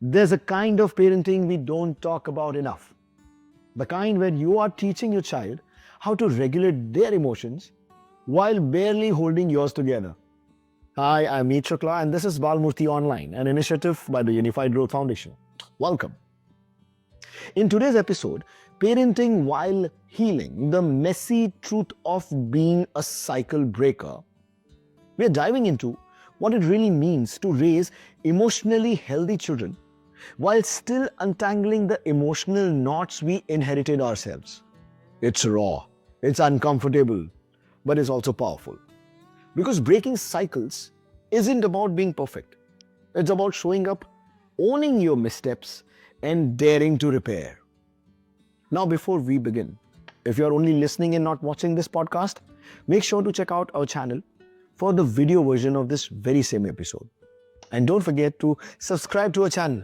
There's a kind of parenting we don't talk about enough. The kind where you are teaching your child how to regulate their emotions while barely holding yours together. Hi, I'm Meet Shukla, and this is Balmurti Online, an initiative by the Unified Growth Foundation. Welcome. In today's episode, Parenting While Healing, the messy truth of being a cycle breaker, we are diving into what it really means to raise emotionally healthy children while still untangling the emotional knots we inherited ourselves. It's raw, it's uncomfortable, but it's also powerful. Because breaking cycles isn't about being perfect. It's about showing up, owning your missteps, and daring to repair. Now, before we begin, if you're only listening and not watching this podcast, make sure to check out our channel for the video version of this very same episode. And don't forget to subscribe to our channel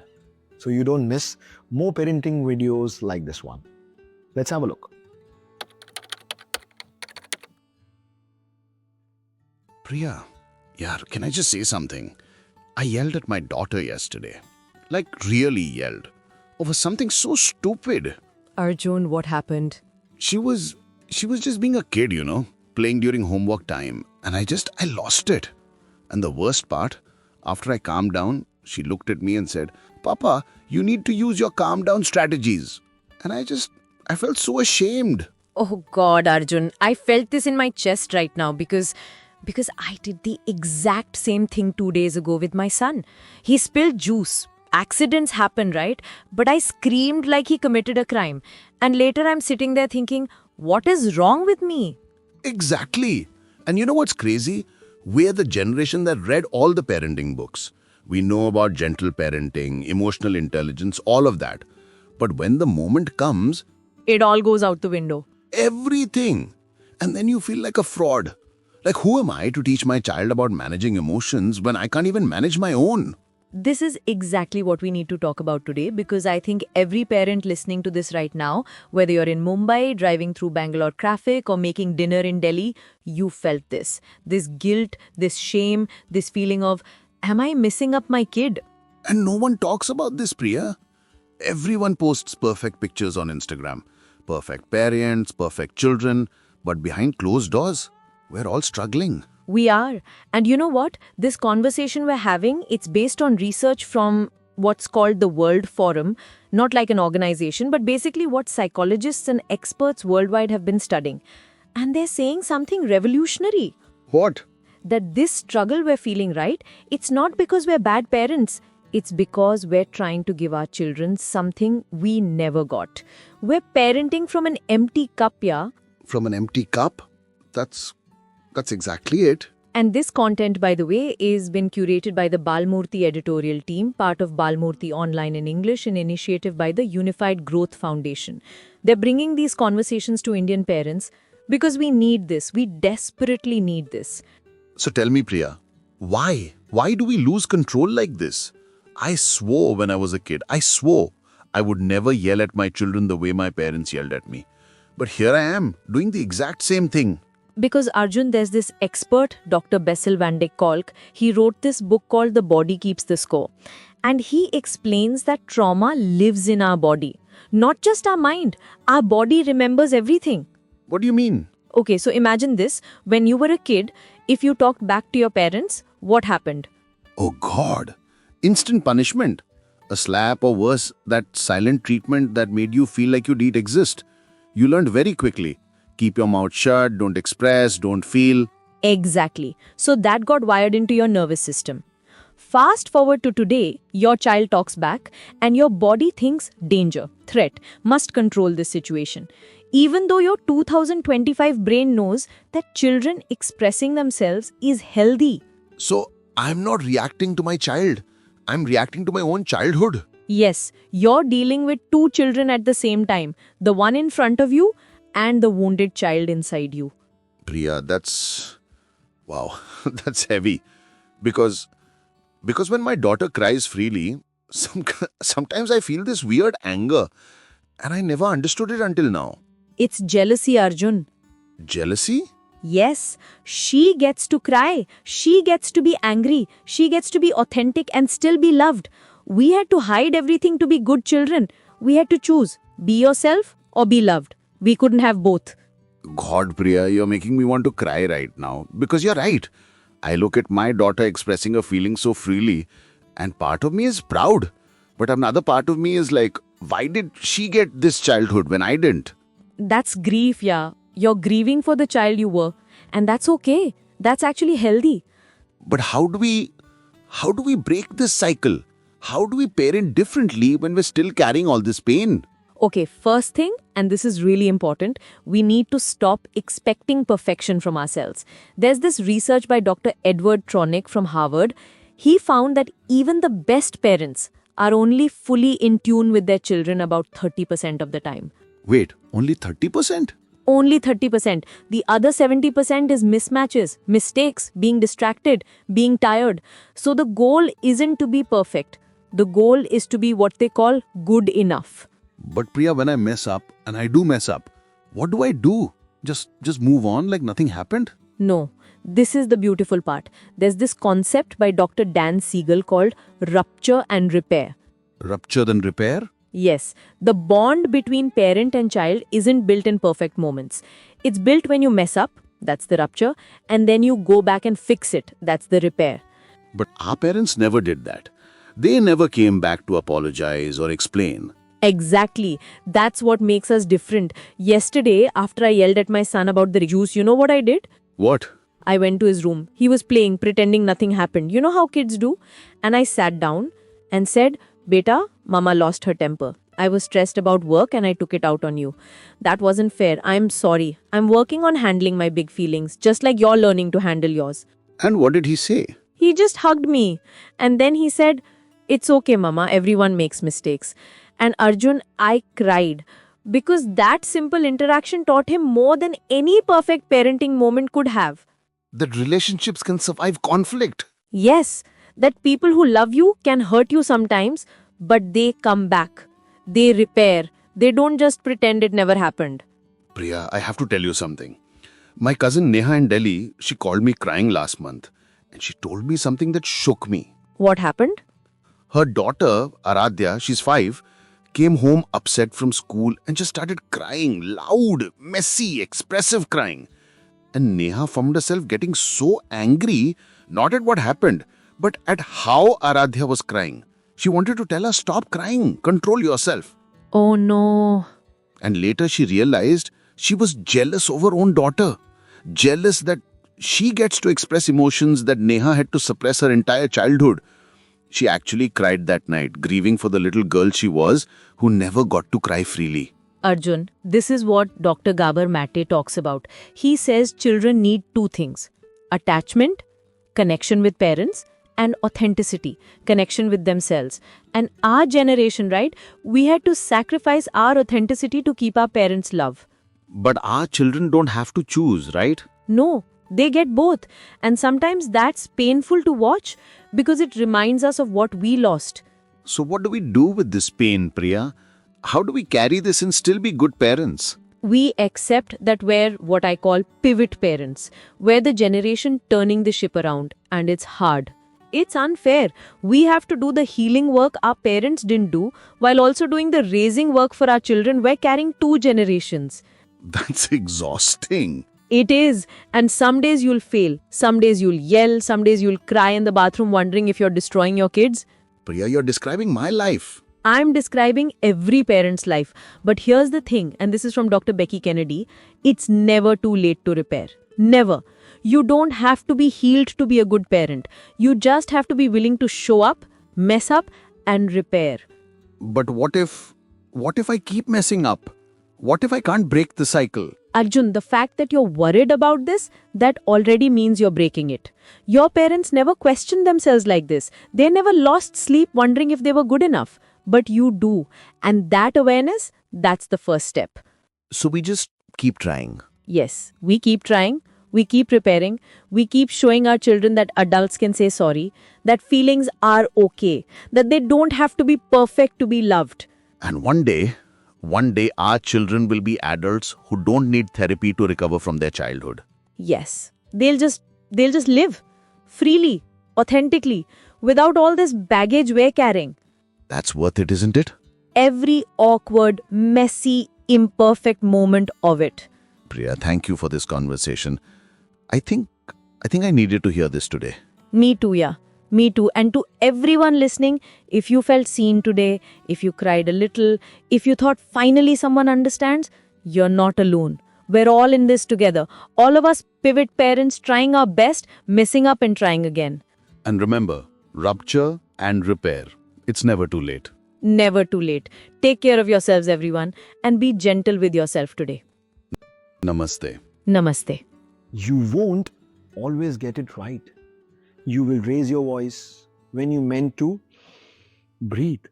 so you don't miss more parenting videos like this one. Let's have a look. Priya, can I just say something? I yelled at my daughter yesterday. Like, really yelled. Over something so stupid. Arjun, what happened? She was just being a kid, playing during homework time. And I lost it. And the worst part, after I calmed down, she looked at me and said, "Papa, you need to use your calm down strategies." And I felt so ashamed. Oh God, Arjun, I felt this in my chest right now because I did the exact same thing 2 days ago with my son. He spilled juice. Accidents happen, right? But I screamed like he committed a crime. And later I'm sitting there thinking, what is wrong with me? Exactly. And you know what's crazy? We're the generation that read all the parenting books. We know about gentle parenting, emotional intelligence, all of that. But when the moment comes, It all goes out the window. everything. And then you feel like a fraud. Like, who am I to teach my child about managing emotions when I can't even manage my own? This is exactly what we need to talk about today because I think every parent listening to this right now, whether you're in Mumbai, driving through Bangalore traffic, or making dinner in Delhi, you felt this. This guilt, this shame, this feeling of, am I missing up my kid? And no one talks about this, Priya. Everyone posts perfect pictures on Instagram. Perfect parents, perfect children. But behind closed doors, we're all struggling. We are. And you know what? This conversation we're having, it's based on research from what's called the World Forum, not like an organization, but basically what psychologists and experts worldwide have been studying. And they're saying something revolutionary. What? That this struggle we're feeling, right? It's not because we're bad parents. It's because we're trying to give our children something we never got. We're parenting from an empty cup, yeah? From an empty cup? That's exactly it. And this content, by the way, is been curated by the Balmurti editorial team, part of Balmurti Online in English, an initiative by the Unified Growth Foundation. They're bringing these conversations to Indian parents because we need this. We desperately need this. So tell me, Priya, why? Why do we lose control like this? I swore when I was a kid, I swore I would never yell at my children the way my parents yelled at me. But here I am, doing the exact same thing. Because Arjun, there's this expert, Dr. Bessel van der Kolk. He wrote this book called The Body Keeps the Score. And he explains that trauma lives in our body. Not just our mind. Our body remembers everything. What do you mean? Okay, so imagine this. When you were a kid, if you talked back to your parents, what happened? Oh God, instant punishment. A slap or worse, that silent treatment that made you feel like you didn't exist. You learned very quickly. Keep your mouth shut, don't express, don't feel. Exactly. So that got wired into your nervous system. Fast forward to today, your child talks back and your body thinks danger, threat, must control this situation. Even though your 2025 brain knows that children expressing themselves is healthy. So I'm not reacting to my child. I'm reacting to my own childhood. Yes, you're dealing with two children at the same time, the one in front of you and the wounded child inside you. Priya, wow, that's heavy. Because when my daughter cries freely, sometimes I feel this weird anger. And I never understood it until now. It's jealousy, Arjun. Jealousy? Yes, she gets to cry. She gets to be angry. She gets to be authentic and still be loved. We had to hide everything to be good children. We had to choose be yourself or be loved. We couldn't have both. God, Priya, you're making me want to cry right now. Because you're right. I look at my daughter expressing her feelings so freely, and part of me is proud. But another part of me is like, why did she get this childhood when I didn't? That's grief, yeah. You're grieving for the child you were. And that's okay. That's actually healthy. But how do we break this cycle? How do we parent differently when we're still carrying all this pain? Okay, first thing, and this is really important, we need to stop expecting perfection from ourselves. There's this research by Dr. Edward Tronick from Harvard. He found that even the best parents are only fully in tune with their children about 30% of the time. Wait, only 30%? Only 30%. The other 70% is mismatches, mistakes, being distracted, being tired. So the goal isn't to be perfect. The goal is to be what they call good enough. But Priya, when I mess up, and I do mess up, what do I do? Just move on like nothing happened? No, this is the beautiful part. There's this concept by Dr. Dan Siegel called rupture and repair. Rupture then repair? Yes, the bond between parent and child isn't built in perfect moments. It's built when you mess up, that's the rupture, and then you go back and fix it, that's the repair. But our parents never did that. They never came back to apologize or explain. Exactly. That's what makes us different. Yesterday, after I yelled at my son about the juice, you know what I did? What? I went to his room. He was playing, pretending nothing happened. You know how kids do? And I sat down and said, Beta, Mama lost her temper. I was stressed about work and I took it out on you. That wasn't fair. I'm sorry. I'm working on handling my big feelings, just like you're learning to handle yours. And what did he say? He just hugged me. And then he said, It's okay, Mama. Everyone makes mistakes. And Arjun, I cried. Because that simple interaction taught him more than any perfect parenting moment could have. That relationships can survive conflict. Yes, that people who love you can hurt you sometimes, but they come back. They repair. They don't just pretend it never happened. Priya, I have to tell you something. My cousin Neha in Delhi, she called me crying last month. And she told me something that shook me. What happened? Her daughter, Aradhya, she's 5, came home upset from school and just started crying, loud, messy, expressive crying. And Neha found herself getting so angry, not at what happened, but at how Aradhya was crying. She wanted to tell her, stop crying, control yourself. Oh no. And later she realized she was jealous of her own daughter. Jealous that she gets to express emotions that Neha had to suppress her entire childhood. She actually cried that night, grieving for the little girl she was, who never got to cry freely. Arjun, this is what Dr. Gabor Mate talks about. He says children need 2 things. Attachment, connection with parents, and authenticity, connection with themselves. And our generation, right, we had to sacrifice our authenticity to keep our parents' love. But our children don't have to choose, right? No, they get both. And sometimes that's painful to watch because it reminds us of what we lost. So what do we do with this pain, Priya? How do we carry this and still be good parents? We accept that we're what I call pivot parents. We're the generation turning the ship around, and it's hard. It's unfair. We have to do the healing work our parents didn't do while also doing the raising work for our children. We're carrying 2 generations. That's exhausting. It is. And some days you'll fail. Some days you'll yell. Some days you'll cry in the bathroom wondering if you're destroying your kids. Priya, you're describing my life. I'm describing every parent's life. But here's the thing, and this is from Dr. Becky Kennedy, it's never too late to repair. Never. You don't have to be healed to be a good parent. You just have to be willing to show up, mess up, and repair. But what if I keep messing up? What if I can't break the cycle? Arjun, the fact that you're worried about this, that already means you're breaking it. Your parents never questioned themselves like this. They never lost sleep wondering if they were good enough. But you do. And that awareness, that's the first step. So we just keep trying. Yes, we keep trying. We keep repairing. We keep showing our children that adults can say sorry, that feelings are okay, that they don't have to be perfect to be loved. And one day our children will be adults who don't need therapy to recover from their childhood. Yes, they'll just live freely, authentically, without all this baggage we're carrying. That's worth it, isn't it? Every awkward, messy, imperfect moment of it. Priya, thank you for this conversation. I think I needed to hear this today. Me too, yeah. Me too. And to everyone listening, if you felt seen today, if you cried a little, if you thought finally someone understands, you're not alone. We're all in this together. All of us pivot parents trying our best, messing up and trying again. And remember, rupture and repair. It's never too late. Never too late. Take care of yourselves, everyone, and be gentle with yourself today. Namaste. Namaste. You won't always get it right. You will raise your voice when you meant to. Breathe.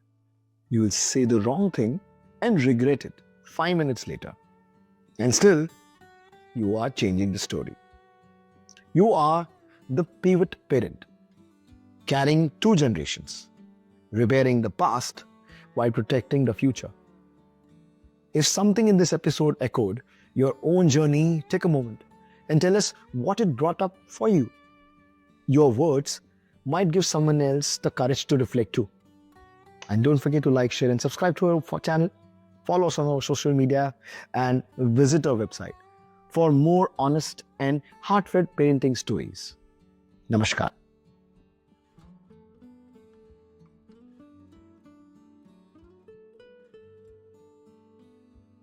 You will say the wrong thing and regret it 5 minutes later. And still, you are changing the story. You are the pivot parent, carrying 2 generations, repairing the past while protecting the future. If something in this episode echoed your own journey, take a moment and tell us what it brought up for you. Your words might give someone else the courage to reflect too. And don't forget to like, share, and subscribe to our channel. Follow us on our social media and visit our website for more honest and heartfelt parenting stories. Namaskar.